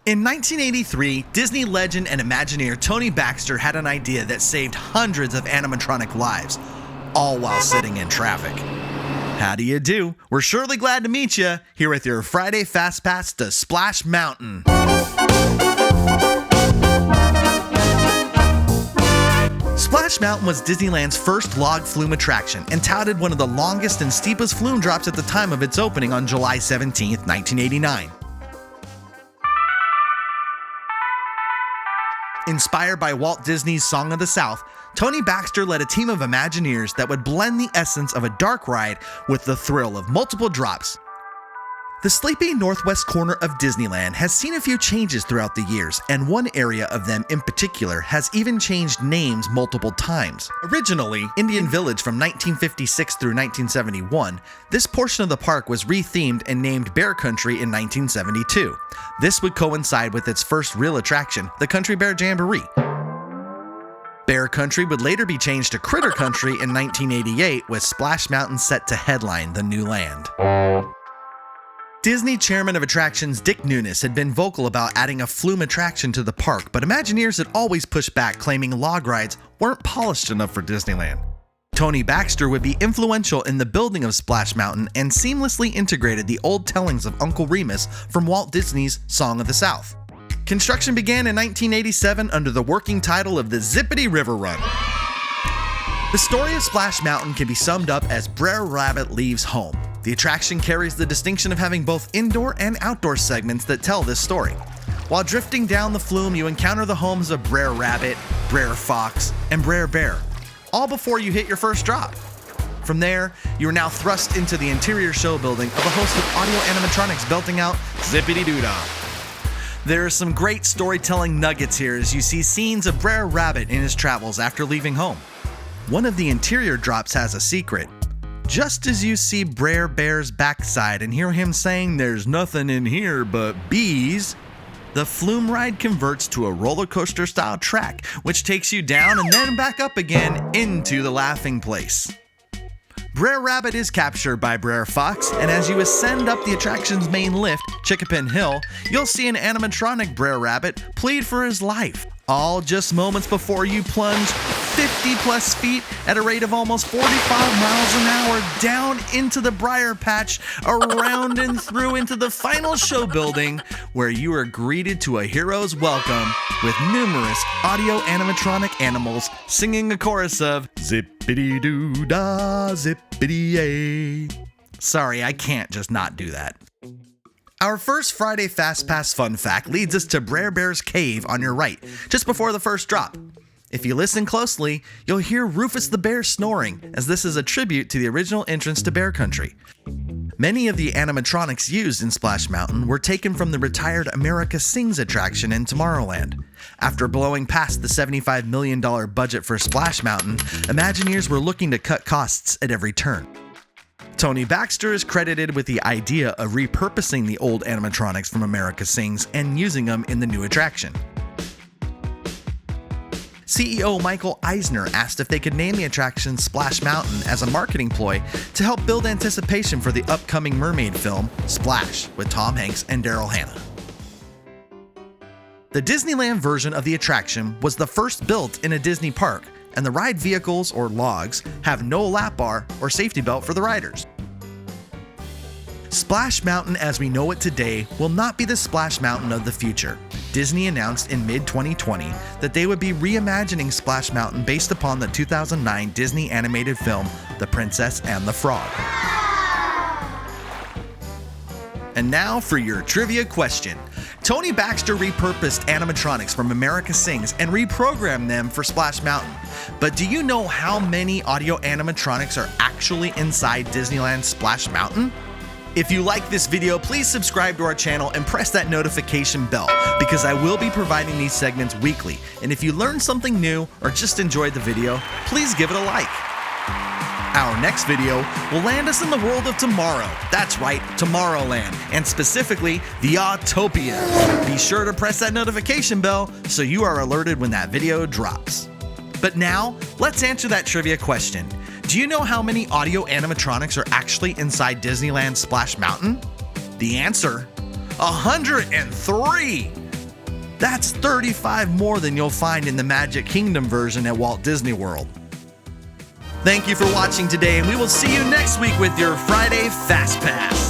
In 1983, Disney legend and Imagineer Tony Baxter had an idea that saved hundreds of animatronic lives, all while sitting in traffic. How do you do? We're surely glad to meet you here with your Friday Fastpass to Splash Mountain. Splash Mountain was Disneyland's first log flume attraction and touted one of the longest and steepest flume drops at the time of its opening on July 17, 1989. Inspired by Walt Disney's Song of the South, Tony Baxter led a team of Imagineers that would blend the essence of a dark ride with the thrill of multiple drops. The sleepy northwest corner of Disneyland has seen a few changes throughout the years, and one area of them in particular has even changed names multiple times. Originally, Indian Village from 1956 through 1971, this portion of the park was rethemed and named Bear Country in 1972. This would coincide with its first real attraction, the Country Bear Jamboree. Bear Country would later be changed to Critter Country in 1988, with Splash Mountain set to headline the new land. Disney Chairman of Attractions Dick Nunis had been vocal about adding a flume attraction to the park, but Imagineers had always pushed back, claiming log rides weren't polished enough for Disneyland. Tony Baxter would be influential in the building of Splash Mountain and seamlessly integrated the old tellings of Uncle Remus from Walt Disney's Song of the South. Construction began in 1987 under the working title of the Zippity River Run. The story of Splash Mountain can be summed up as Brer Rabbit leaves home. The attraction carries the distinction of having both indoor and outdoor segments that tell this story. While drifting down the flume, you encounter the homes of Brer Rabbit, Brer Fox, and Brer Bear, all before you hit your first drop. From there, you are now thrust into the interior show building of a host of audio animatronics belting out zippity-doo-dah. There are some great storytelling nuggets here as you see scenes of Brer Rabbit in his travels after leaving home. One of the interior drops has a secret. Just as you see Brer Bear's backside and hear him saying there's nothing in here but bees, the flume ride converts to a roller coaster style track, which takes you down and then back up again into the laughing place. Brer Rabbit is captured by Brer Fox, and as you ascend up the attraction's main lift, Chickapin Hill, you'll see an animatronic Brer Rabbit plead for his life, all just moments before you plunge 50 plus feet at a rate of almost 45 miles an hour down into the briar patch, around and through into the final show building, where you are greeted to a hero's welcome with numerous audio animatronic animals singing a chorus of zippity-doo-dah, zippity-yay. Sorry, I can't just not do that. Our first Friday Fastpass fun fact leads us to Brer Bear's cave on your right, just before the first drop. If you listen closely, you'll hear Rufus the Bear snoring, as this is a tribute to the original entrance to Bear Country. Many of the animatronics used in Splash Mountain were taken from the retired America Sings attraction in Tomorrowland. After blowing past the $75 million budget for Splash Mountain, Imagineers were looking to cut costs at every turn. Tony Baxter is credited with the idea of repurposing the old animatronics from America Sings and using them in the new attraction. CEO Michael Eisner asked if they could name the attraction Splash Mountain as a marketing ploy to help build anticipation for the upcoming mermaid film, Splash, with Tom Hanks and Daryl Hannah. The Disneyland version of the attraction was the first built in a Disney park, and the ride vehicles, or logs, have no lap bar or safety belt for the riders. Splash Mountain as we know it today will not be the Splash Mountain of the future. Disney announced in mid-2020 that they would be reimagining Splash Mountain based upon the 2009 Disney animated film, The Princess and the Frog. And now for your trivia question. Tony Baxter repurposed animatronics from America Sings and reprogrammed them for Splash Mountain. But do you know how many audio animatronics are actually inside Disneyland Splash Mountain? If you like this video, please subscribe to our channel and press that notification bell, because I will be providing these segments weekly. And if you learned something new or just enjoyed the video, please give it a like. Our next video will land us in the world of tomorrow. That's right, Tomorrowland, and specifically the Autopia. Be sure to press that notification bell so you are alerted when that video drops. But now, let's answer that trivia question. Do you know how many audio animatronics are actually inside Disneyland Splash Mountain? The answer, 103! That's 35 more than you'll find in the Magic Kingdom version at Walt Disney World. Thank you for watching today, and we will see you next week with your Friday Fastpass.